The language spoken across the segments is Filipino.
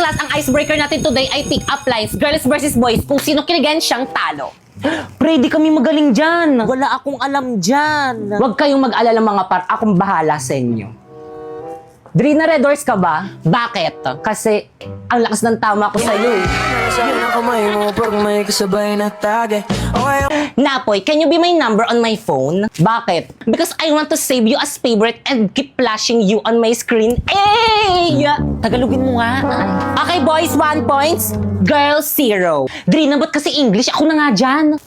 Thus, ang icebreaker natin today ay pick-up lines, girls versus boys, kung sino kinigan siyang talo. Pre, di kami magaling dyan. Wala akong alam dyan. Huwag kayong mag-alala mga par, akong bahala sa inyo. Drina, Red Doors ka ba? Bakit? Kasi ang lakas ng tama ko sa'yo eh. Napoy, can you be my number on my phone? Bakit? Because I want to save you as favorite and keep flashing you on my screen. Hey! Tagalogin mo nga. Okay boys, 1 points. Girls, 0. Drina, ba't kasi English? Ako na nga dyan.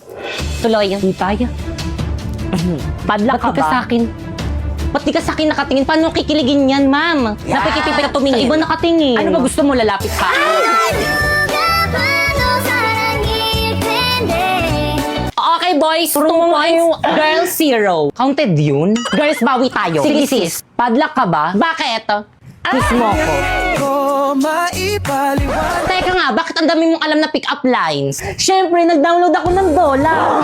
Tuloy. Tayo. Padlak ka Ba't di ka ba? sa akin? Ba't di ka sa akin nakatingin? Paano kikiligin yan, ma'am? Napikipin ka tumingin. Sa iba nakatingin. Ano ba gusto mo? Lalapit ka? Okay, boys. 2 points. Girls, 0. Counted yun? Girls, bawi tayo. Sige, sis. Padlak ka ba? Bakit? Kiss mo ko. Teka nga, bakit ang dami mong alam na pick-up lines? Siyempre, nag-download ako ng Dola.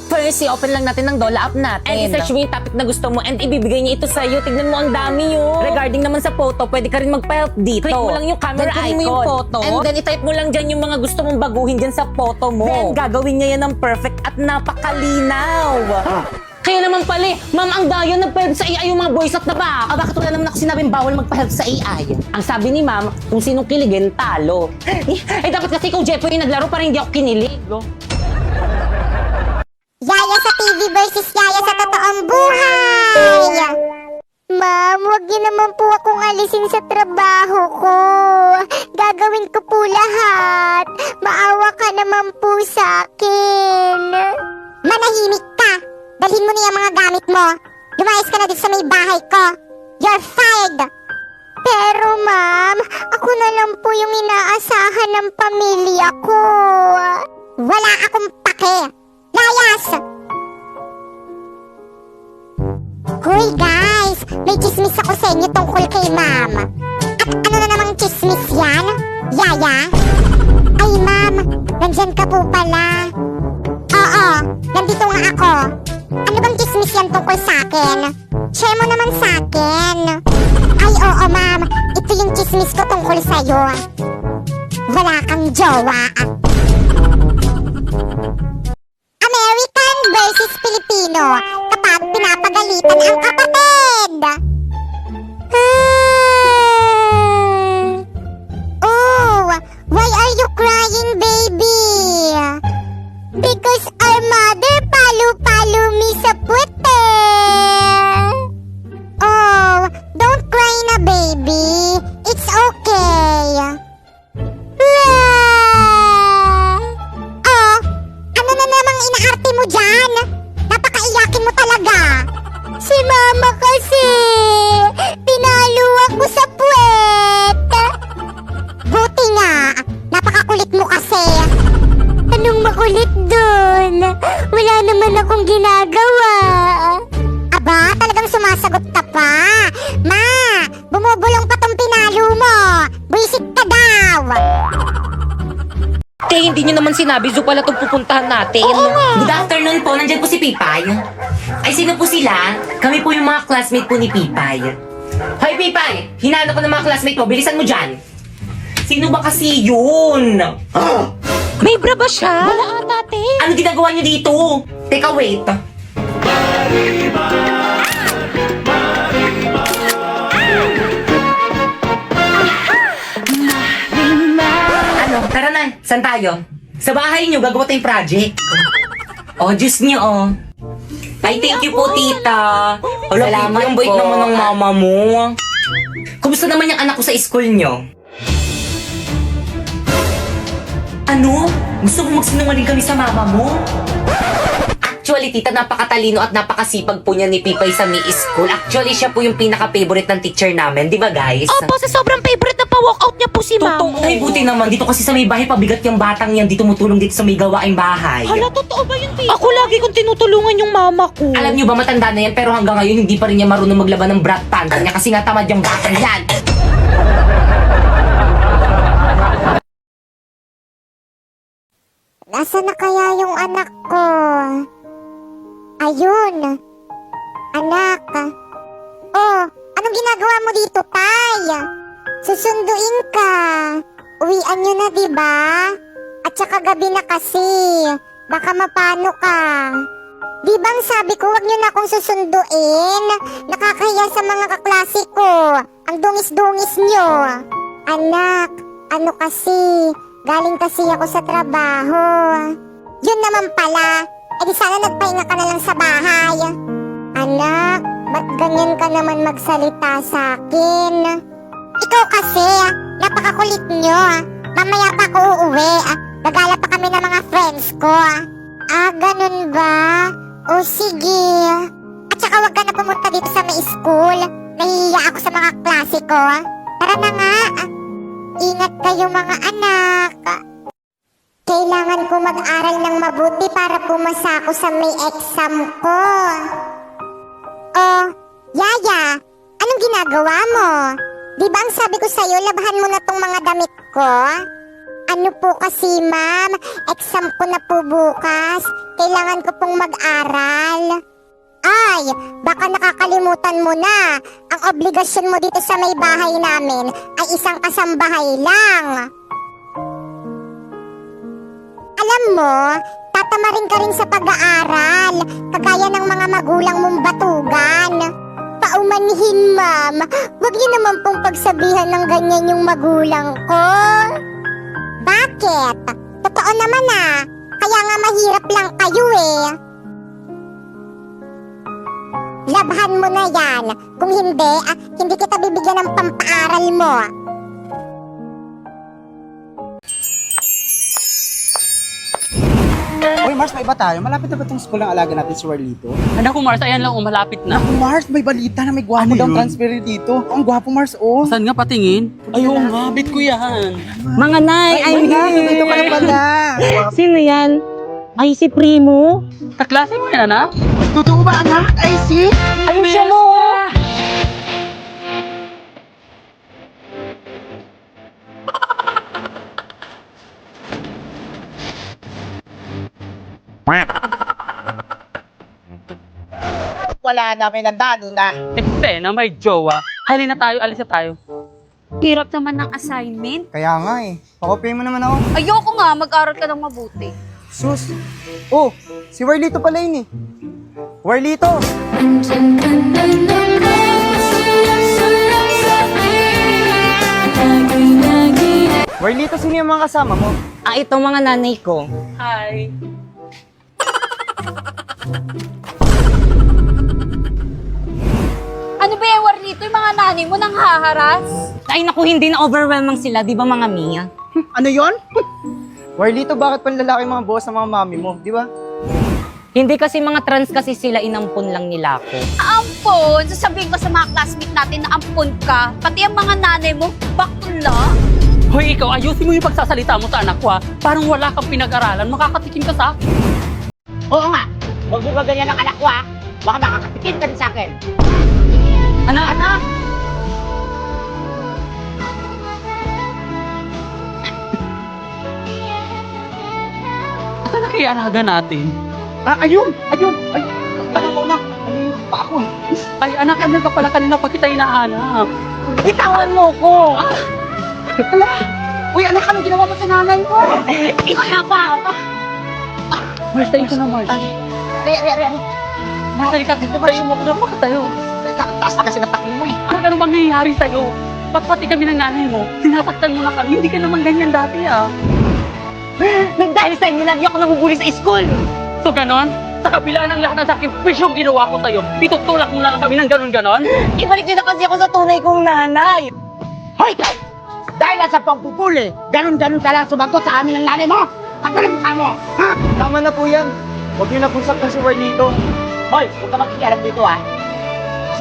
First, i-open lang natin ng Dola app natin. And i-search mo yung topic na gusto mo and ibibigay niya ito sa'yo. Tignan mo, ang dami yun. Regarding naman sa photo, pwede ka rin mag-help dito. Click mo lang yung camera Then, click icon. mo yung photo. And then, itype mo lang dyan yung mga gusto mong baguhin dyan sa photo mo. Then, gagawin niya yan ng perfect at napakalinaw. Kaya naman pala, ma'am, ang dayo nag-help sa AI yung mga voice at na ba? Bakit wala naman ako sinabing bawal magpa-help sa AI? Ang sabi ni ma'am, kung sinong kiligin, talo. Dapat kasi kung Jeffoy yung naglaro, parang hindi ako kinilig. Yaya sa TV versus Yaya sa totoong buhay! Ma'am, huwag niyo naman po akong alisin sa trabaho ko. Gagawin ko po lahat. Maawa ka naman po sa akin. Manahimik ka. Dalhin mo na yung mga gamit mo. Lumayas ka na dito sa may bahay ko. You're fired! Pero ma'am, ako na lang po yung inaasahan ng pamilya ko. Wala akong pake. Layas! Hoy guys, may chismis ako sa inyo tungkol kay ma'am. At ano na namang chismis yan? Yaya? Ay ma'am, nandyan ka po pala. Oo, nandito nga ako. Ano bang chismis yan tungkol sa akin? Share mo naman sa akin. Ay oo ma'am, ito yung chismis ko tungkol sa'yo. Wala kang jowa. American versus Filipino kapag pinapagalitan ang kapatid. Oh, why are you crying, baby? Because our mother palu-palu me sa puwete. Oh, don't cry na, baby. It's okay. Oh, ano na namang inaarte mo dyan? Napakaiyakin mo talaga. Si mama kasi, pinalo ako sa puwet. Buti nga, napakakulit mo kasi. Anong makulit dun? Wala naman akong ginagawa. Aba, talagang sumasagot ka pa. Ma, bumubulong pa tong pinalo mo. Buisit ka daw. Te, hindi nyo naman sinabi, Zoo pala itong pupuntahan natin. Good afternoon po, nandyan po si Pipay. Ay, sino po sila? Kami po yung mga classmate po ni Pipay. Hoy, Pipay! Hinanap ko ng mga classmate mo, bilisan mo dyan. Sino ba kasi yun? May bra ba siya? Wala ata, te. Ano ginagawa niyo dito? Teka, wait. Ano? Tara na. Saan tayo? Sa bahay niyo, gagawa tayong project. Oh, juice niyo, oh. Ay, thank you po, tita. Salamat yung bait naman ng mama mo. Kumusta naman yung anak ko sa school niyo? Ano? Gusto mo magsinungaling kami sa mama mo? Actually, tita, napakatalino at napakasipag po niya ni Pipay sa Mi School. Actually, siya po yung pinaka-favorite ng teacher namin. Di ba, guys? Opo, sa sobrang favorite na pa-walkout niya po si Totoo. Mama. Ay, buti naman. Dito kasi sa may bahay, pabigat yung batang yan. Dito tumutulong dito sa may gawaing bahay. Hala, totoo ba yun, Tita? Ako lagi kong tinutulungan yung mama ko. Alam niyo ba, matanda na yan, pero hanggang ngayon, hindi pa rin niya marunong maglaban ng brat panda niya kasi nga tamad yung batang yan. Nasaan na kaya yung anak ko? Ayun. Anak. Oh, anong ginagawa mo dito, Tay? Susunduin ka. Uwian nyo na, diba? At saka gabi na kasi. Baka mapano ka. Di bang sabi ko wag nyo na akong susunduin? Nakakahiya sa mga kaklase ko. Ang dungis-dungis nyo. Anak, ano kasi? Galing kasi ako sa trabaho. Yun naman pala. Eh di sana nagpahinga ka na lang sa bahay. Anak, ba't ganyan ka naman magsalita sa akin? Ikaw kasi, napakakulit nyo. Mamaya pa ako uuwi. Gagala pa kami ng mga friends ko. Ganun ba? O sige. At saka wag ka na pumunta dito sa may school. Nahihiya ako sa mga klase ko. Tara na nga. Ingat kayo mga anak. Kailangan ko mag-aral ng mabuti para pumasa ako sa may exam ko. Oh, Yaya, anong ginagawa mo? Di ba ang sabi ko sa'yo, labahan mo na tong mga damit ko? Ano po kasi, ma'am? Exam ko na po bukas. Kailangan ko pong mag-aral. Ay, baka nakakalimutan mo na. Ang obligasyon mo dito sa may bahay namin ay isang kasambahay lang. Alam mo, tatamarin ka rin sa pag-aaral, kagaya ng mga magulang mong batugan. Paumanhin, ma'am. Huwag niyo naman pong pagsabihan ng ganyan yung magulang ko. Bakit? Totoo naman kaya nga mahirap lang kayo eh. Labhan mo na yan. Kung hindi, hindi kita bibigyan ng pampaaral mo. Uy, Mars, may iba tayo. Malapit na ba itong school ng alaga natin si Warlito? Anak ko, Mars, ayan lang, malapit na. Naku, Mars, may balita na may gwapo daw transfer dito. Ang gwapo, Mars, oh. Saan nga patingin? Ayun nga, bit ko yan. Mga nay, ay Dito ka na pala. Sino yan? Ay, si Primo. Kaklase mo yan, anak? Totoo ba, anak? Ay, si? Ayun siya mo. Wala namin ang dano na. Na may jowa. Halin na tayo, alis na tayo. Hirap naman ng assignment. Kaya nga eh. Pakopyahin mo naman ako. Ayoko nga, mag-aral ka ng mabuti. Sus. Oh, si Warlito pala yun eh. Warlito! Warlito, sino yung mga kasama mo? Ito mga nanay ko. Hi. Ano ba yung warnito? Yung mga nanay mo nang haharas? Ay naku, hindi na overwhelming sila, di ba mga Mia? Ano yon? Warlito, bakit panlalaki mga boss ng mga mami mo? Di ba? Hindi kasi mga trans kasi sila, inampun lang nila ako. Ampon! Sasabihin ko sa mga classmate natin na ampon ka. Pati ang mga nanay mo, bakla. Hoy, ikaw, ayusin mo yung pagsasalita mo sa anak ko, ha? Parang wala kang pinag-aralan, makakatikim ka sa akin. Oo nga. Huwag mo ganyan ang anak ko ha. Baka makakatikin ka din sa akin. Anak! Saan na kaya alaga natin? Ayun! Ay, ano ko na? Ano pa ako? Ay, anak, ano ka pala kanina pa kita hinahanap? Bitawan mo ko! Uy, anak, ano ginawa mo sa nanay mo? Ikaw na pa! Mars, tayo ka na, Mars. Mars, tayo ka. Tayo mo ko na makatayo. Taas na kasi natakling mo eh. Ano bang nangyayari sa'yo? Ba't pati kami ng nanay mo? Sinasaktan mo na kami. Hindi ka naman ganyan dati, ah. Dahil sa inyo, lagi ako nabubuli sa school! So, ganon? Sa kabila ng lahat ng sakripisyong ginawa ko sa'yo, itutulak mo na lang kami ng ganon-ganon? Ibalik niyo na kasi ako sa tunay kong nanay! Hoy! Dahil sa pampupuli, ganon-ganon ka lang sumagot sa amin ng nanay mo! At alam mo! Ha? Tama na po yan. Huwag niyo na pong saktan si Warlito. Hoy! Huwag ka makikialam dito ha!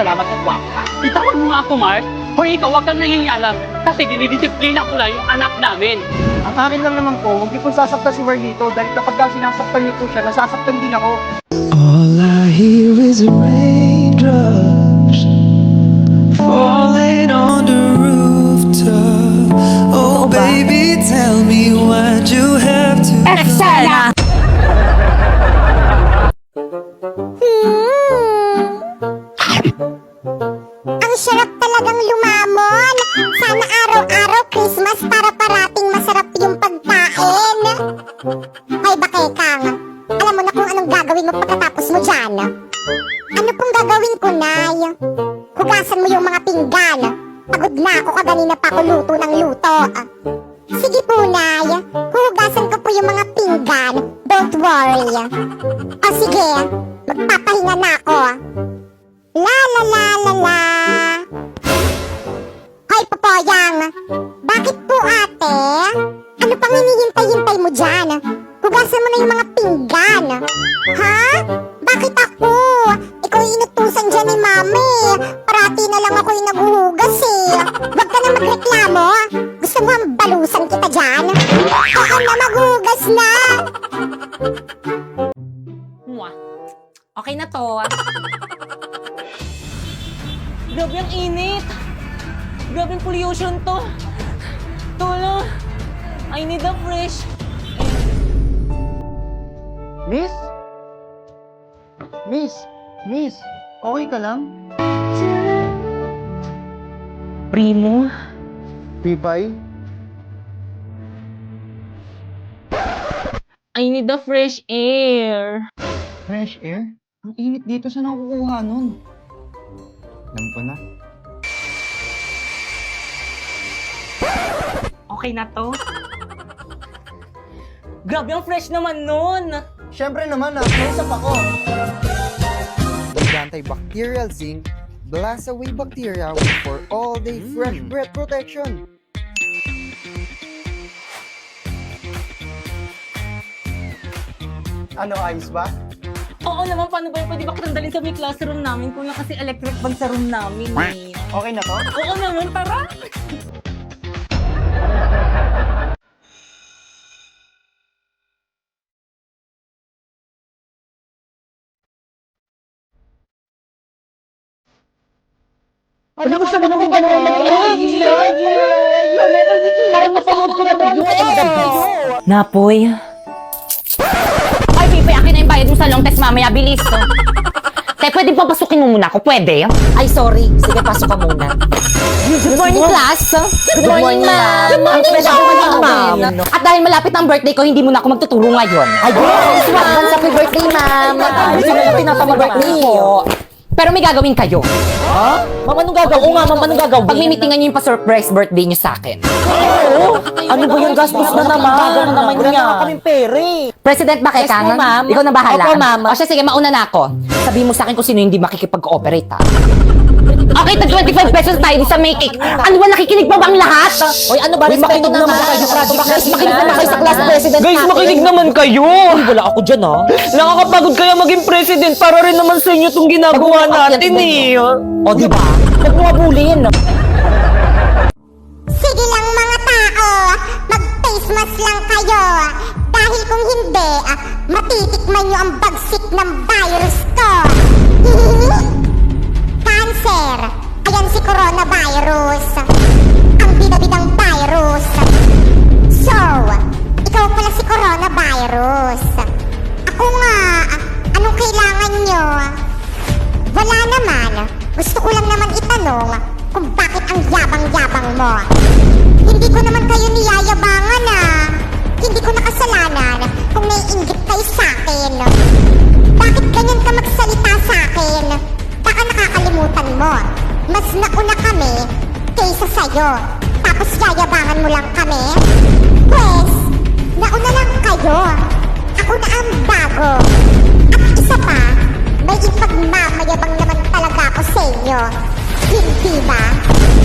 Salamat ng guwapo ka! Itawan mo nga ako, Mars. Hoy, ikaw, huwag kang nangingialam. Kasi dinidisiplina ko lang yung anak namin. Ang akin lang naman po, huwag niyo pong sasaktan si Warlito dahil kapag sinasaktan niyo po siya, nasasaktan din ako. All I hear is raindrops falling on the rooftop. Oh, baby, tell me why'd you have to Sana! Ang sarap talagang lumamon. Sana araw ako luto ng luto. Sige po, Nay. Huhugasan ko po yung mga pinggan. Don't worry. O sige, magpapahinga na ako. La la la la la. Hoy, Popoyang. Bakit po, ate? Ano pang hinihintay-hintay mo dyan? Hugasan mo na yung mga pinggan. Ha? Bakit ako? Ikaw yung inutusan dyan ni Mami. Parati na lang ako yung naghuhugas eh. Huwag ka na magreklamo. Gusto mo ang balusan kita dyan? Ako na maghugas na. Mwah. Okay na to. Grabe ang init. Grabe ang pollution to. Tulong. I need a fresh. Miss? Miss? Miss? Okay ka lang? Primo. Pipay? I need a fresh air. Fresh air? Ang init dito, saan ako kukuha nun? Alam ko na. Okay na to. Grabe ang fresh naman nun. Siyempre naman, close up ako. With antibacterial zinc, blast away bacteria for all-day fresh breath protection. Ano, ayos ba? Oo naman, paano ba yun? Pwede ba kitang dalhin sa may classroom namin? Kung kasi electric bag sa room namin eh. Okay na to? Oo naman, tara. Ano ba sabi naman gano'n? Parang napanood ko na ba? Napoy. Ay, Pipe, akin na yung bayad mo sa long test mamaya. Bilis to. Te, pwede papasukin mo muna ako? Pwede? Ay, sorry. Sige, pasok ka muna. Good morning, class. Good morning, ma'am. Ang pleasure ko ma'am. At dahil malapit ang birthday ko, hindi mo na ako magtuturo ngayon. Ay, yes! Happy birthday, ma'am. Gusto na natin ang birthday ko. Pero may gagawin kayo. Ha? Ma'am, anong gagawin? Oo nga, ma'am, anong gagawin? Pagmimitingan niyo yung pa-surprise birthday niyo sa akin. Ano ba yung gastos na naman? Gagawin naman niya. Wala kaming pere. President ba kay Kangan? Ma'am. Ikaw na bahala. Opo, ma'am. O siya, sige, mauna na ako. Sabihin mo sa akin kung sino hindi makikipag-cooperate, ha? Okay, tag 25 pesos tayo sa may cake. Ano ba, nakikinig pa ba ang lahat? Oy, ano ba? Makinig naman kayo. Guys, makinig naman kayo sa class president. Guys, makinig naman kayo! Wala ako dyan, ha? Nakakapagod kaya maging president para rin naman sa inyo itong ginagawa natin eh. O, di ba? Huwag mo abulin. Sige lang mga tao, mag-face mask lang kayo. Dahil kung hindi, matitikman nyo ang bagsik ng virus ko. Cancer. Ayan si coronavirus. Ang bidabidang virus. So, ikaw pala si coronavirus. Ako nga, anong kailangan nyo? Wala naman. Gusto ko lang naman itanong kung bakit ang yabang-yabang mo. Hindi ko naman kayo niyayabangan Hindi ko nakasalanan kung naiinggit kayo sa akin. Bakit ganyan ka magsalita sa akin? Baka nakakalimutan mo. Mas nauna kami kaysa sa'yo. Tapos yayabangan mo lang kami? Pwes, nauna lang kayo. Ako na ang bago. At isa pa, may ipagmamayabang naman talaga ako sa inyo. Hindi ba?